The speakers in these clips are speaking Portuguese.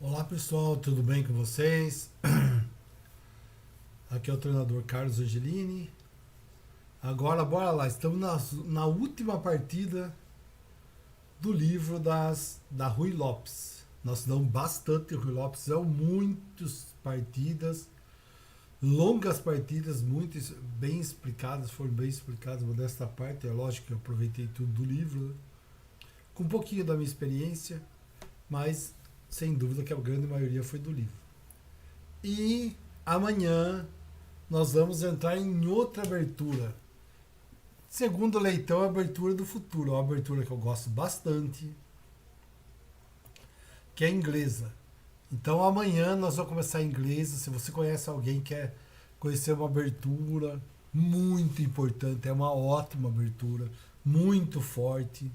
Olá pessoal, tudo bem com vocês? Aqui é o treinador Carlos Angelini. Agora bora lá, estamos na última partida do livro da Rui Lopes. Nós estudamos bastante Rui Lopes, são muitas partidas, longas partidas, muito bem explicadas, foram bem explicadas, modesta parte, é lógico que eu aproveitei tudo do livro, né? Com um pouquinho da minha experiência, mas sem dúvida que a grande maioria foi do livro. E amanhã nós vamos entrar em outra abertura. Segundo o Leitão, a abertura do futuro. É uma abertura que eu gosto bastante, que é inglesa. Então amanhã nós vamos começar em inglês. Se você conhece alguém que quer conhecer uma abertura muito importante, é uma ótima abertura, muito forte,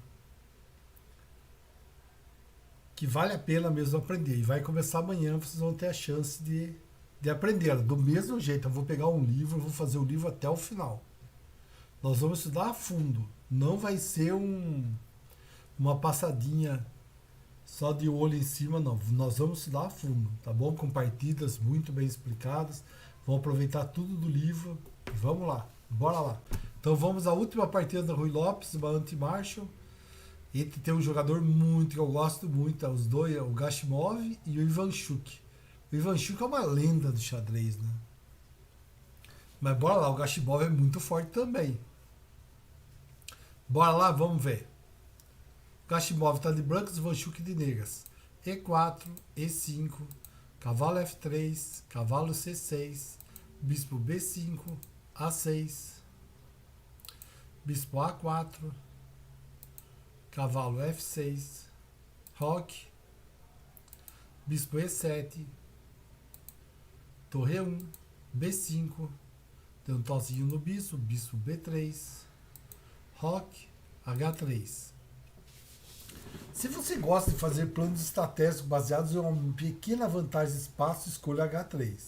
que vale a pena mesmo aprender. E vai começar amanhã, vocês vão ter a chance de aprender. Do mesmo jeito, eu vou pegar um livro, vou fazer o livro até o final. Nós vamos estudar a fundo. Não vai ser uma passadinha só de olho em cima, não. Nós vamos estudar a fundo, tá bom? Com partidas muito bem explicadas. Vamos aproveitar tudo do livro e vamos lá. Bora lá. Então vamos à última partida da Rui Lopes, uma anti-Marshall. E tem um jogador muito que eu gosto muito, os dois, o Gashimov e o Ivanchuk. O Ivanchuk é uma lenda do xadrez, né? Mas bora lá, o Gashimov é muito forte também. Bora lá, vamos ver. Gashimov está de brancas, Ivanchuk de negras. E4, E5, cavalo F3, cavalo C6, bispo B5, A6, bispo A4, cavalo F6, roque, bispo E7, torre 1, B5, tem um tozinho no bispo, bispo B3, roque, H3. Se você gosta de fazer planos estratégicos baseados em uma pequena vantagem de espaço, escolha H3.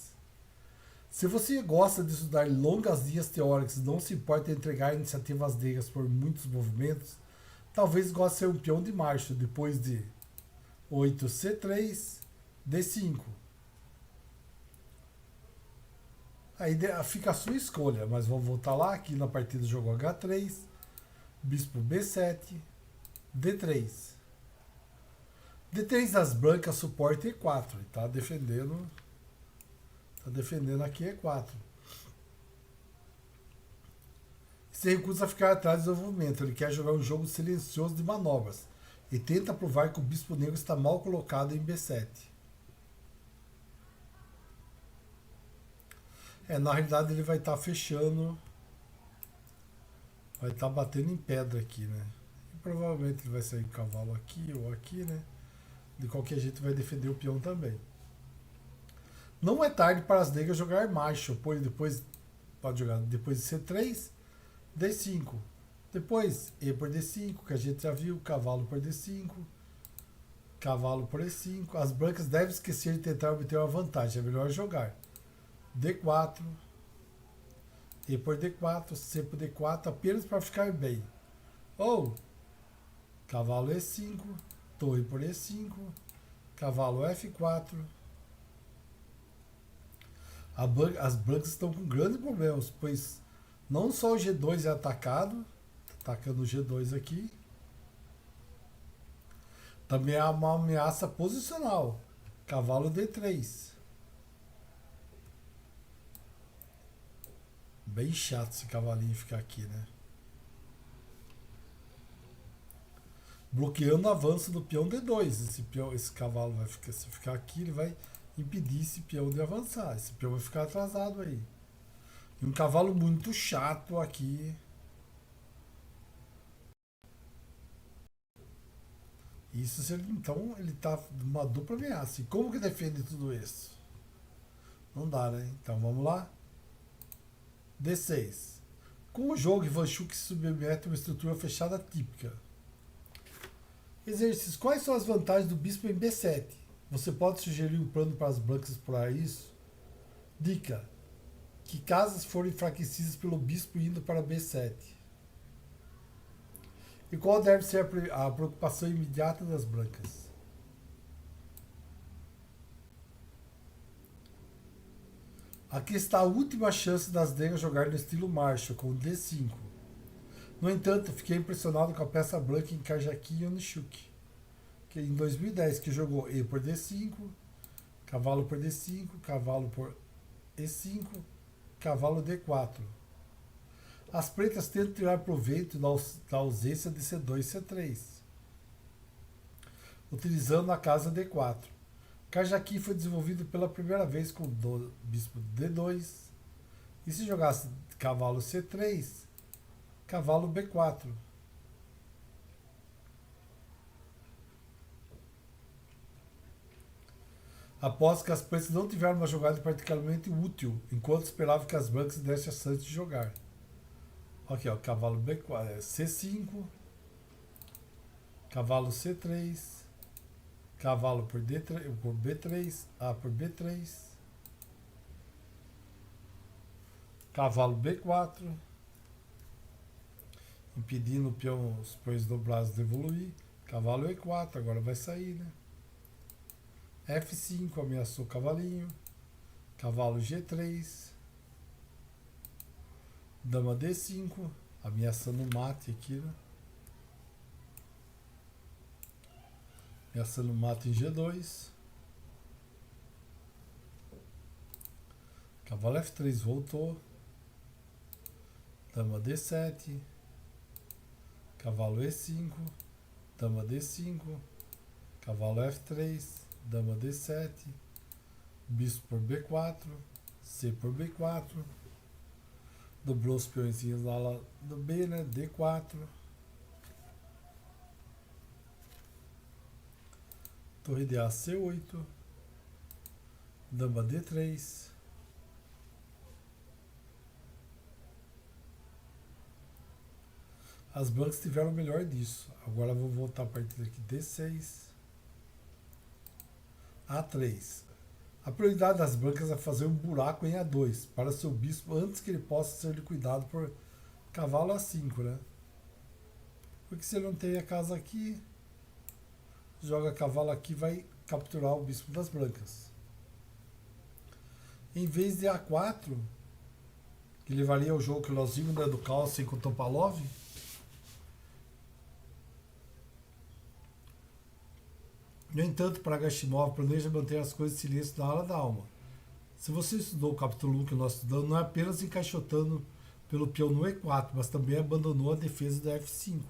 Se você gosta de estudar longas linhas teóricas e não se importa em entregar iniciativas negras por muitos movimentos, talvez goste de ser um peão de marcha depois de 8C3, D5. Aí fica a sua escolha, mas vamos voltar lá, aqui na partida jogou H3, bispo B7, D3. D3 das brancas suporta E4, ele está defendendo aqui E4. Se recusa a ficar atrás do desenvolvimento, ele quer jogar um jogo silencioso de manobras e tenta provar que o bispo negro está mal colocado em B7. Na realidade ele vai estar fechando, vai estar batendo em pedra aqui, né? E provavelmente ele vai sair cavalo aqui ou aqui, né? De qualquer jeito vai defender o peão também. Não é tarde para as negras jogar macho, pois depois pode jogar depois de C3, D5. Depois E por D5, que a gente já viu, cavalo por D5, cavalo por E5. As brancas devem esquecer de tentar obter uma vantagem, é melhor jogar D4, E por D4, C por D4, apenas para ficar bem. Ou cavalo E5, torre por E5, cavalo F4. As brancas estão com grandes problemas, pois não só o G2 é atacado, atacando o G2 aqui, também há uma ameaça posicional, cavalo D3. Bem chato esse cavalinho ficar aqui, né? Bloqueando o avanço do peão D2. Esse cavalo vai ficar, se ficar aqui, ele vai impedir esse peão de avançar. Esse peão vai ficar atrasado aí. E um cavalo muito chato aqui. Isso, então, ele tá numa dupla ameaça. E como que defende tudo isso? Não dá, né? Então vamos lá. D6. Com o jogo, Ivanchuk se submete a uma estrutura fechada típica. Exercício. Quais são as vantagens do bispo em B7? Você pode sugerir um plano para as brancas explorar isso? Dica. Que casas foram enfraquecidas pelo bispo indo para B7? E qual deve ser a preocupação imediata das brancas? Aqui está a última chance das negras jogar no estilo Marshall, com D5. No entanto, fiquei impressionado com a peça branca em Kajaki e Onishuk, que em 2010 que jogou E por D5, cavalo por D5, cavalo por E5, cavalo D4. As pretas tentam tirar proveito da ausência de C2 e C3, utilizando a casa D4. Kajaki foi desenvolvido pela primeira vez com o bispo D2. E se jogasse cavalo C3, cavalo B4. Após que as pretas não tiveram uma jogada particularmente útil, enquanto esperavam que as brancas dessem a chance de jogar. Aqui, ó, cavalo B4, C5, cavalo C3, cavalo por D3, por B3, A por B3, cavalo B4, impedindo os peões dobrados de evoluir, cavalo E4, agora vai sair, né? F5, ameaçou o cavalinho, cavalo G3, dama D5, ameaçando o mate aqui, né? Ameaçando o mate em G2. Cavalo F3 voltou. Dama D7. Cavalo E5. Dama D5. Cavalo F3. Dama D7. Bispo por B4. C por B4. Dobrou os peõezinhos lá do B, né? D4. Torre de A C8. Dama D3. As brancas tiveram o melhor disso. Agora vou voltar a partir daqui. D6. A3. A prioridade das brancas é fazer um buraco em A2 para seu bispo antes que ele possa ser liquidado por cavalo A5, né? Porque se ele não tem a casa aqui, joga cavalo aqui, vai capturar o bispo das brancas. Em vez de A4, que levaria o jogo que nós vimos, né, do Carlsen com o Topalov, no entanto, Pragashimov planeja manter as coisas em silêncio na ala da alma. Se você estudou o capítulo 1 que nós estudamos, não é apenas encaixotando pelo peão no E4, mas também abandonou a defesa da F5,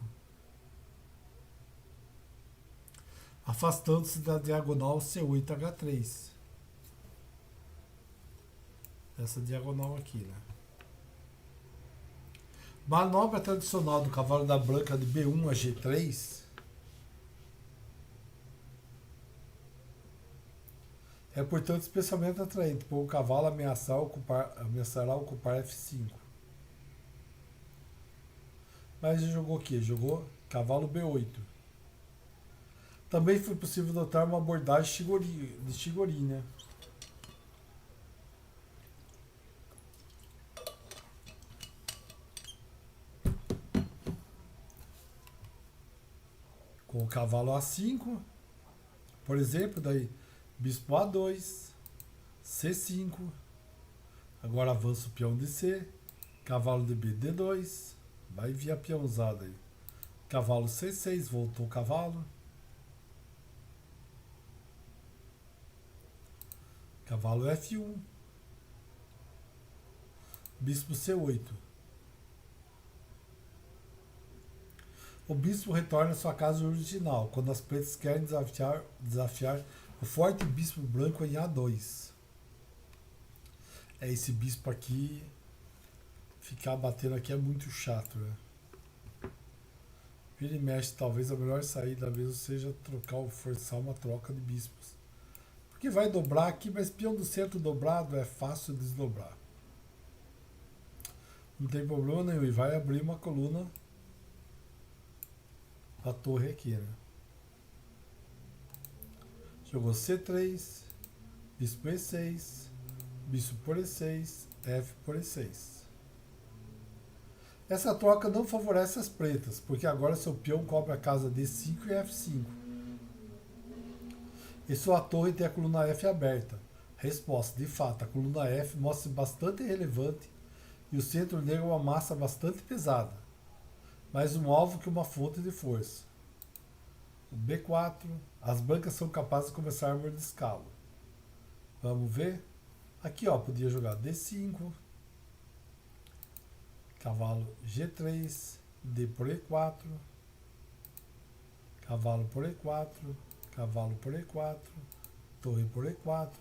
afastando-se da diagonal C8H3. Essa diagonal aqui, né? Manobra tradicional do cavalo da branca de B1 a G3 é, portanto, especialmente atraente, pois o cavalo ameaçará ocupar F5. Mas ele jogou o quê? Jogou cavalo B8. Também foi possível notar uma abordagem de Chigorin, né? Com o cavalo A5, por exemplo, daí bispo A2, C5, agora avança o peão de C, cavalo de B, D2, vai via peãozada aí. Cavalo C6, voltou o cavalo. Cavalo F1, bispo C8. O bispo retorna à sua casa original, quando as pretas querem desafiar o forte bispo branco em A2. Esse bispo aqui, ficar batendo aqui é muito chato, né? Vira e mexe, talvez a melhor saída mesmo seja forçar uma troca de bispos. Porque vai dobrar aqui, mas peão do centro dobrado é fácil de desdobrar. Não tem problema nenhum, e vai abrir uma coluna a torre aqui, né? Jogou C3, bispo E6, bispo por E6, F por E6. Essa troca não favorece as pretas, porque agora seu peão cobre a casa D5 e F5. E sua torre tem a coluna F aberta. Resposta: de fato, a coluna F mostra-se bastante relevante e o centro negro é uma massa bastante pesada, mais um alvo que uma fonte de força. O B4, as brancas são capazes de começar a mordiscá-lo. Vamos ver? Aqui, ó, podia jogar D5, cavalo G3, D por E4, cavalo por E4, cavalo por E4, torre por E4.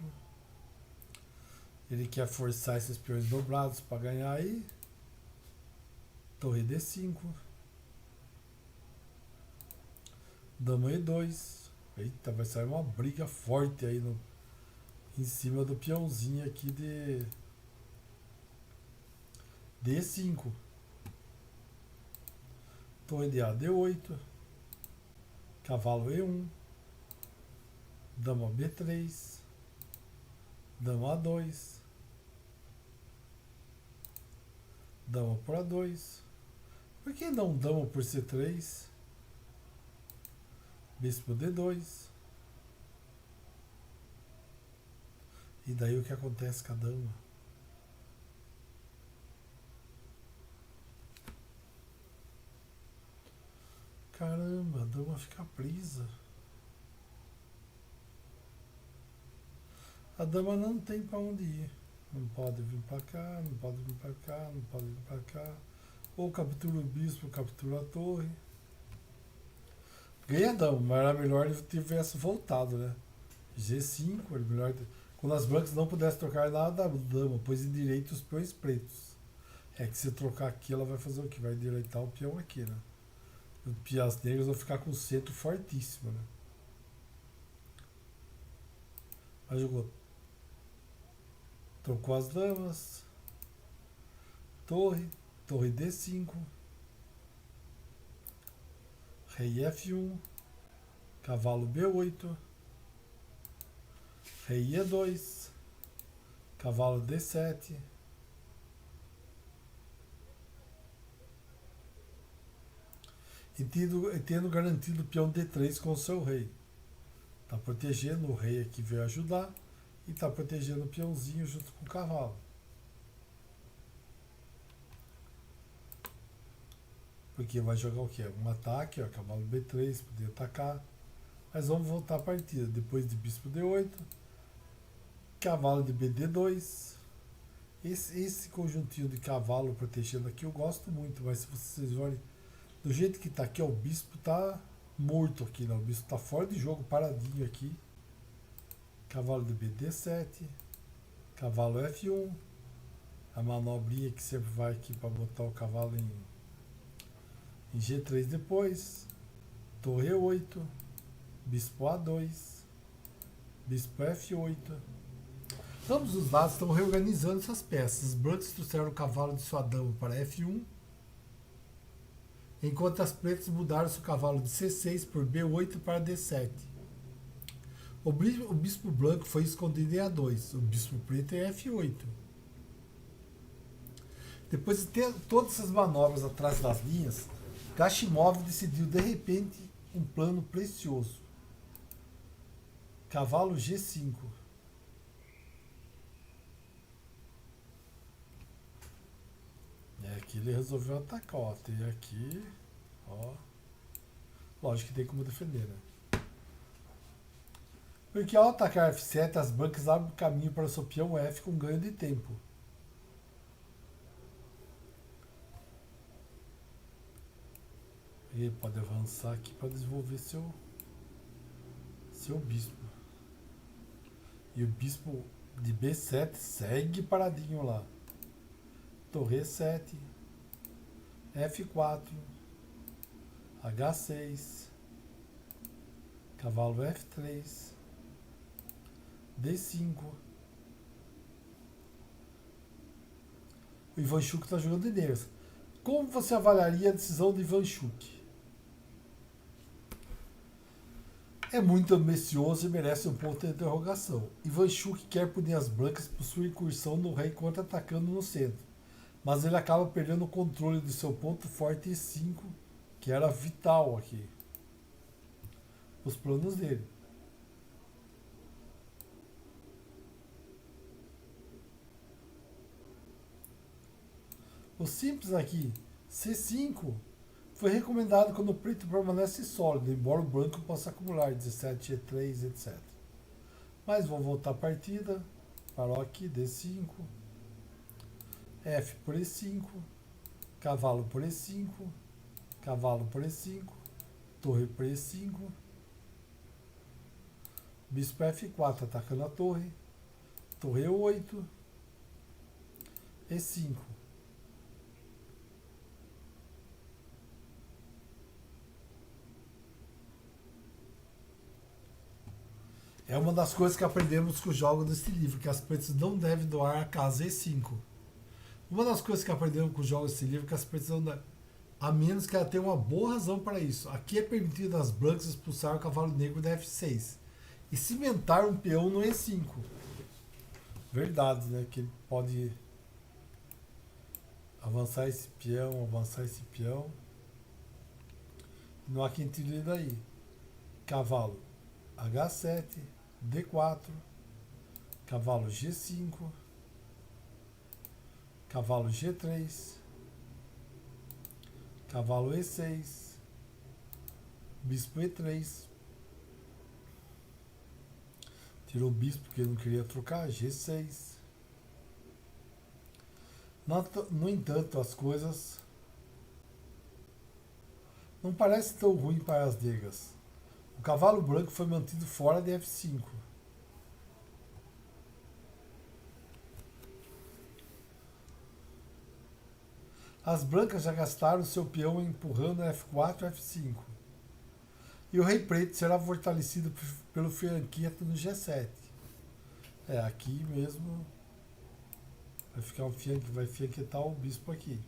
Ele quer forçar esses peões dobrados para ganhar aí. Torre D5, dama E2. Eita, vai sair uma briga forte aí em cima do peãozinho aqui de D5. Torre de A, D8. Cavalo E1. Dama B3. Dama A2. Dama por A2. Por que não dama por C3? Bispo D2. E daí o que acontece com a dama? Caramba, a dama fica presa. A dama não tem para onde ir. Não pode vir para cá, não pode vir para cá, não pode vir para cá. Ou captura o bispo, captura a torre. Ganha a dama, mas era melhor ele tivesse voltado, né? G5, era melhor. Quando as brancas não pudessem trocar nada da dama, pôs em direito os peões pretos. É que se trocar aqui, ela vai fazer o quê? Vai direitar o peão aqui, né? E as negras vão ficar com o centro fortíssimo, né? Aí jogou. Trocou as damas. Torre. Torre D5. Rei F1. Cavalo B8. Rei E2. Cavalo D7. E tendo garantido o peão D3 com o seu rei. Está protegendo o rei aqui, veio ajudar. E está protegendo o peãozinho junto com o cavalo. Porque vai jogar o quê? Um ataque, ó, cavalo B3, poder atacar. Mas vamos voltar à partida. Depois de bispo D8. Cavalo de BD2. Esse conjuntinho de cavalo protegendo aqui eu gosto muito. Mas se vocês olhem, do jeito que está aqui, ó, o bispo está morto aqui. Né? O bispo está fora de jogo, paradinho aqui. Cavalo de BD7. Cavalo F1. A manobrinha que sempre vai aqui para botar o cavalo em G3 depois. Torre E8. Bispo A2. Bispo F8. Ambos os lados estão reorganizando essas peças. Os brancos trouxeram o cavalo de sua dama para F1. Enquanto as pretas mudaram seu cavalo de C6 por B8 para D7. O bispo branco foi escondido em A2. O bispo preto em F8. Depois de ter todas essas manobras atrás das linhas, Gashimov decidiu de repente um plano precioso. Cavalo G5. Aqui ele resolveu atacar, ó. Tem aqui, ó. Lógico que tem como defender, né? Porque ao atacar F7, as brancas abrem caminho para o seu peão F com ganho de tempo. Ele pode avançar aqui para desenvolver seu bispo. E o bispo de B7 segue paradinho lá. Torre E7. F4. H6. Cavalo F3. D5. O Ivanchuk está jogando de negras. Como você avaliaria a decisão de Ivanchuk? É muito ambicioso e merece um ponto de interrogação. Ivanchuk quer punir as brancas por sua incursão no rei contra-atacando no centro, mas ele acaba perdendo o controle do seu ponto forte E5, que era vital aqui. Os planos dele. simples aqui, C5, foi recomendado quando o preto permanece sólido, embora o branco possa acumular 17, G3, etc. Mas vou voltar a partida, parou aqui, D5, F por E5, cavalo por E5, cavalo por E5, torre por E5, bispo F4 atacando a torre, torre E8, E5. É uma das coisas que aprendemos com os jogos desse livro, que as pretas não devem doar a casa E5. Uma das coisas que aprendemos com os jogos desse livro é que as pretas não devem, a menos que ela tenha uma boa razão para isso. Aqui é permitido às brancas expulsar o cavalo negro da F6 e cimentar um peão no E5. Verdade, né? Que ele pode avançar esse peão. Não há quem tire daí. Cavalo H7, D4, cavalo G5, cavalo G3, cavalo E6, bispo E3, tirou o bispo porque ele não queria trocar, G6. No entanto, as coisas não parecem tão ruins para as negras. O cavalo branco foi mantido fora de F5. As brancas já gastaram seu peão empurrando F4 e F5. E o rei preto será fortalecido pelo fianqueta no G7. Aqui mesmo vai fianquetar o bispo aqui.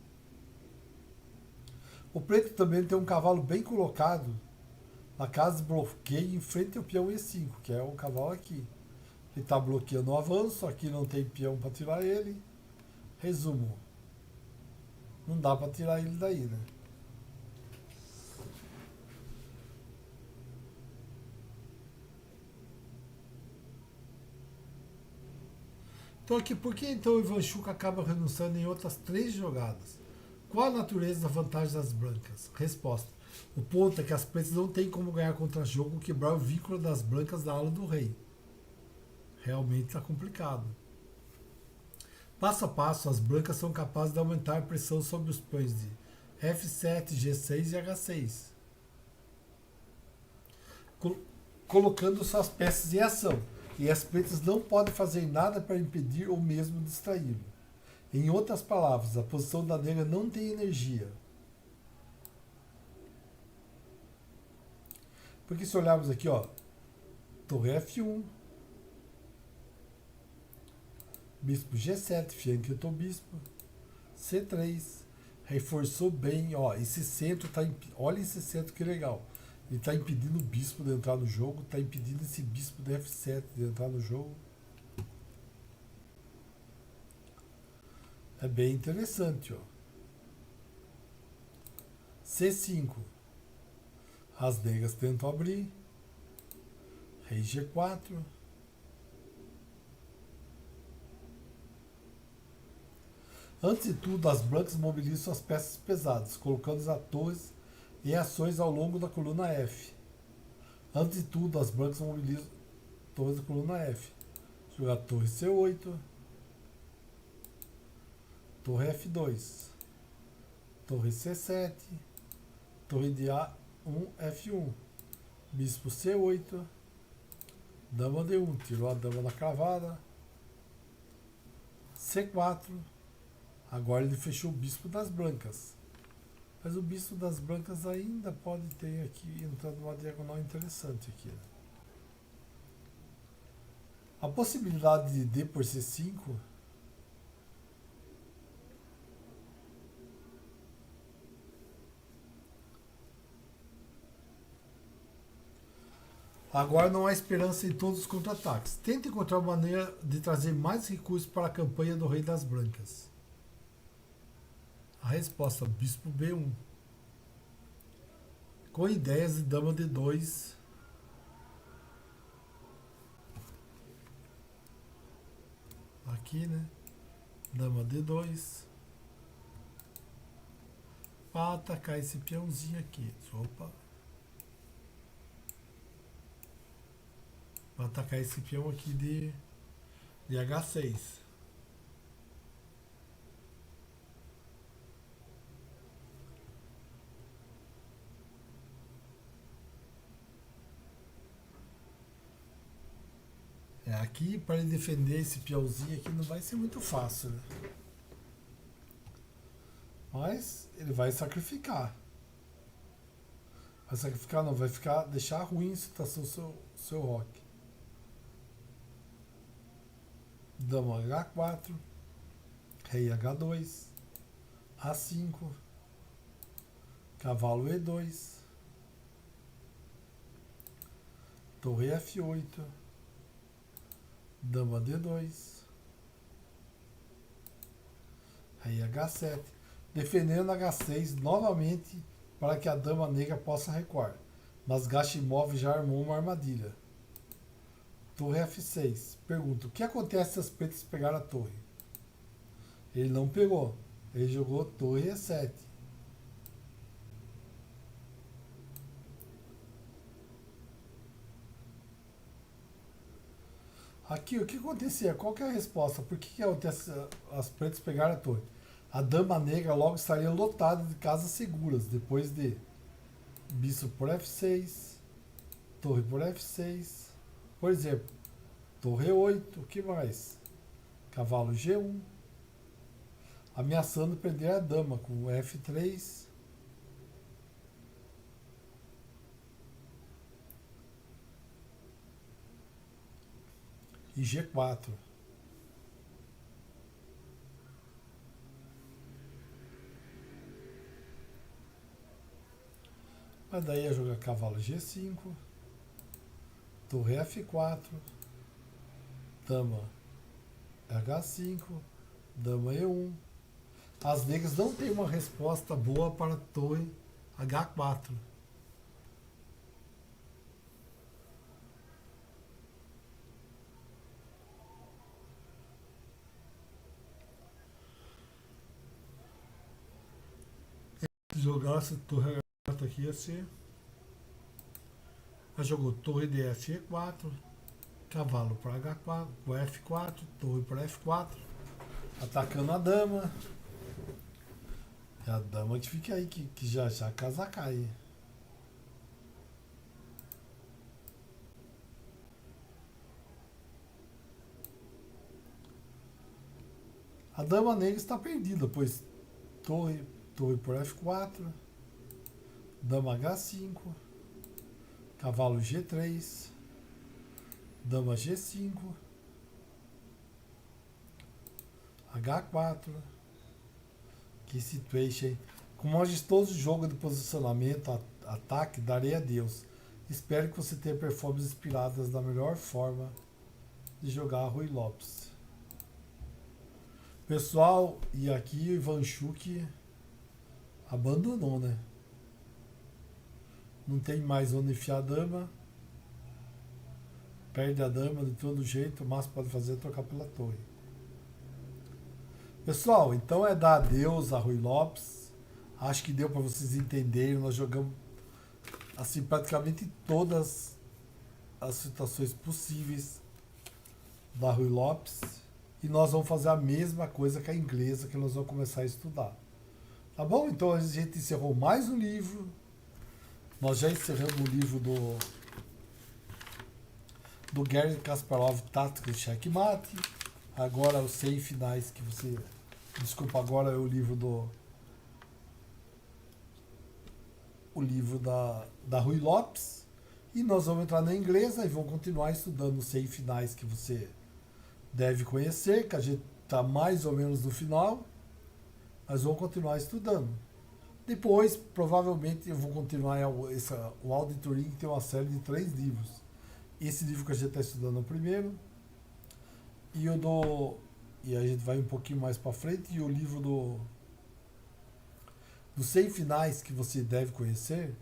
O preto também tem um cavalo bem colocado na casa de bloqueio em frente ao peão E5, que é o cavalo aqui. Ele está bloqueando o avanço, aqui não tem peão para tirar ele. Resumo, não dá para tirar ele daí, né? Então aqui, por que então o Ivanchuk acaba renunciando em outras 3 jogadas? Qual a natureza da vantagem das brancas? Resposta. O ponto é que as pretas não têm como ganhar contra-jogo ou quebrar o vínculo das brancas da ala do rei. Realmente está complicado. Passo a passo, as brancas são capazes de aumentar a pressão sobre os peões de F7, G6 e H6, colocando suas peças em ação. E as pretas não podem fazer nada para impedir ou mesmo distraí-lo. Em outras palavras, a posição da negra não tem energia. Porque se olharmos aqui, ó, torre F1, bispo G7, fianquetou o bispo, C3, reforçou bem, ó, esse centro tá, olha esse centro que legal. Ele está impedindo o bispo de entrar no jogo, está impedindo esse bispo de F7 de entrar no jogo. É bem interessante, ó. C5. As negras tentam abrir. Rei G4. Antes de tudo, as brancas mobilizam suas peças pesadas, colocando as torres em ações ao longo da coluna F. Antes de tudo, as brancas mobilizam torres da coluna F. Jogar torre C8. Torre F2. Torre C7. Torre de A1, F1. Bispo C8. Dama D1. Tirou a dama da cravada. C4. Agora ele fechou o bispo das brancas. Mas o bispo das brancas ainda pode ter aqui, entrando numa diagonal interessante aqui. Né? A possibilidade de D por C5 agora não há esperança em todos os contra-ataques. Tenta encontrar uma maneira de trazer mais recursos para a campanha do Rei das Brancas. A resposta, bispo B1. Com ideias de dama D2. Aqui, né? Dama D2. para atacar esse peãozinho aqui. Opa. Para atacar esse peão aqui de H6. Aqui para ele defender esse peãozinho aqui não vai ser muito fácil, né? Mas ele vai sacrificar. Vai sacrificar não, vai deixar ruim a situação seu roque. Dama H4, rei H2, A5, cavalo E2, torre F8, dama D2, rei H7, defendendo H6 novamente para que a dama negra possa recuar. Mas Gashimov já armou uma armadilha. Torre F6. Pergunta, o que acontece se as pretas pegarem a torre? Ele não pegou. Ele jogou torre E7. Aqui, o que acontecia? Qual que é a resposta? Por que acontece as pretas pegaram a torre? A dama negra logo estaria lotada de casas seguras, depois de bispo por F6, torre por F6, por exemplo, torre E8, o que mais? Cavalo G1, ameaçando perder a dama com F3, e G4. Mas daí ia jogar cavalo G5, torre F4, dama H5, dama E1. As negras não têm uma resposta boa para a torre H4. Se jogasse torre H4 aqui ia ser. Ela jogou torre DF E4, cavalo para H4, para F4, torre para F4, atacando a dama. É a dama que fica aí, que já a casa cai. A dama negra está perdida, pois torre por F4, dama H5, cavalo G3, dama G5, H4. Que situation. Com um majestoso jogo de posicionamento, ataque, darei a Deus. Espero que você tenha performances inspiradas da melhor forma de jogar Rui Lopes. Pessoal, e aqui o Ivan Chuk abandonou, né? Não tem mais onde enfiar a dama. Perde a dama de todo jeito. O máximo que pode fazer é trocar pela torre. Pessoal, então é dar adeus a Rui Lopes. Acho que deu para vocês entenderem. Nós jogamos assim praticamente todas as situações possíveis da Rui Lopes. E nós vamos fazer a mesma coisa que a inglesa, que nós vamos começar a estudar. Tá bom? Então a gente encerrou mais um livro. Nós já encerramos o livro do Garry Kasparov, Tática de Checkmate. Agora os 100 finais que você... Desculpa, agora é o livro o livro da Rui Lopes. E nós vamos entrar na inglesa e vamos continuar estudando os 100 finais que você deve conhecer, que a gente está mais ou menos no final. Mas vamos continuar estudando. Depois, provavelmente, eu vou continuar o Aldo Turing, que tem uma série de 3 livros. Esse livro que a gente está estudando é o primeiro. E a gente vai um pouquinho mais para frente. E o livro dos 100 finais que você deve conhecer.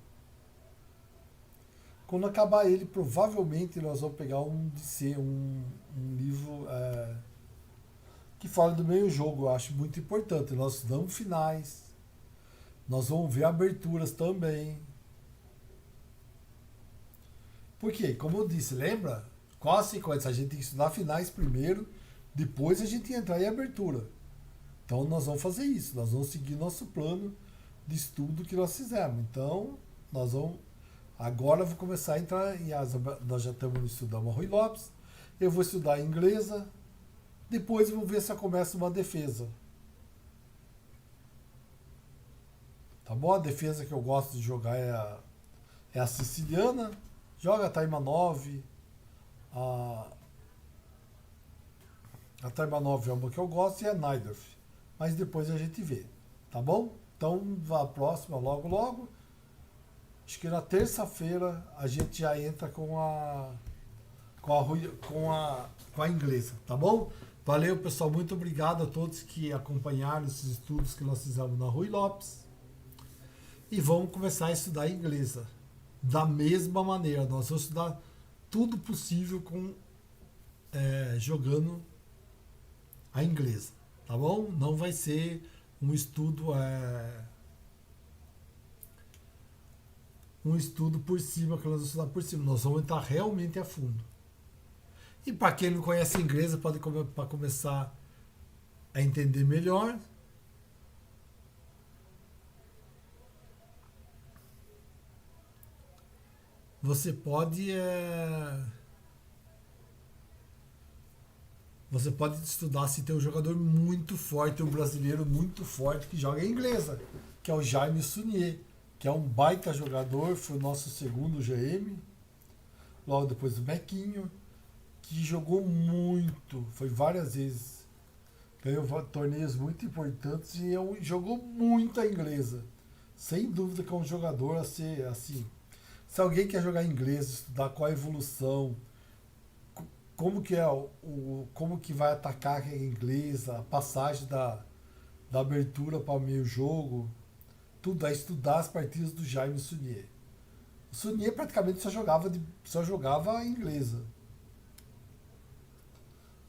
Quando acabar ele, provavelmente nós vamos pegar um livro que fala do meio jogo. Eu acho muito importante. Nós estudamos finais. Nós vamos ver aberturas também. Por quê? Como eu disse, lembra? Qual a sequência? A gente tem que estudar finais primeiro, depois a gente entrar em abertura. Então nós vamos fazer isso, nós vamos seguir nosso plano de estudo que nós fizemos. Então, nós vamos. Agora eu vou começar a entrar em asa. Nós já estamos estudando a Rui Lopes. Eu vou estudar a inglesa. Depois eu vou ver se eu começo uma defesa. Tá bom? A defesa que eu gosto de jogar é a siciliana. Joga a Taimanov. A Taimanov é uma que eu gosto e a Naidorf. Mas depois a gente vê. Tá bom? Então, vá a próxima logo logo. Acho que na terça-feira a gente já entra com a inglesa, tá bom? Valeu, pessoal. Muito obrigado a todos que acompanharam esses estudos que nós fizemos na Rui Lopes. E vamos começar a estudar inglesa. Da mesma maneira, nós vamos estudar tudo possível jogando a inglesa, tá bom? Não vai ser um estudo por cima, que nós vamos estudar por cima. Nós vamos entrar realmente a fundo. E para quem não conhece inglês, pode para começar a entender melhor. Você pode estudar se tem um jogador muito forte, um brasileiro muito forte que joga em inglesa, que é o Jaime Sunier, que é um baita jogador, foi o nosso segundo GM, logo depois do Mequinho, que jogou muito, foi várias vezes, ganhou torneios muito importantes e jogou muito a inglesa. Sem dúvida que é um jogador a ser assim. Se alguém quer jogar inglês, estudar qual a evolução, como que como que vai atacar a inglesa, a passagem da abertura para o meio jogo, tudo é estudar as partidas do Jaime Sunier. O Sunier praticamente só jogava a inglesa.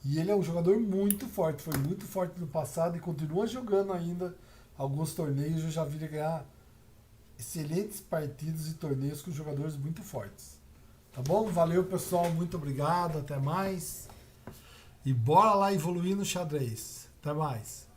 E ele é um jogador muito forte, foi muito forte no passado e continua jogando ainda alguns torneios. Eu já vi ele ganhar excelentes partidas e torneios com jogadores muito fortes. Tá bom? Valeu, pessoal. Muito obrigado. Até mais. E bora lá evoluir no xadrez. Até mais.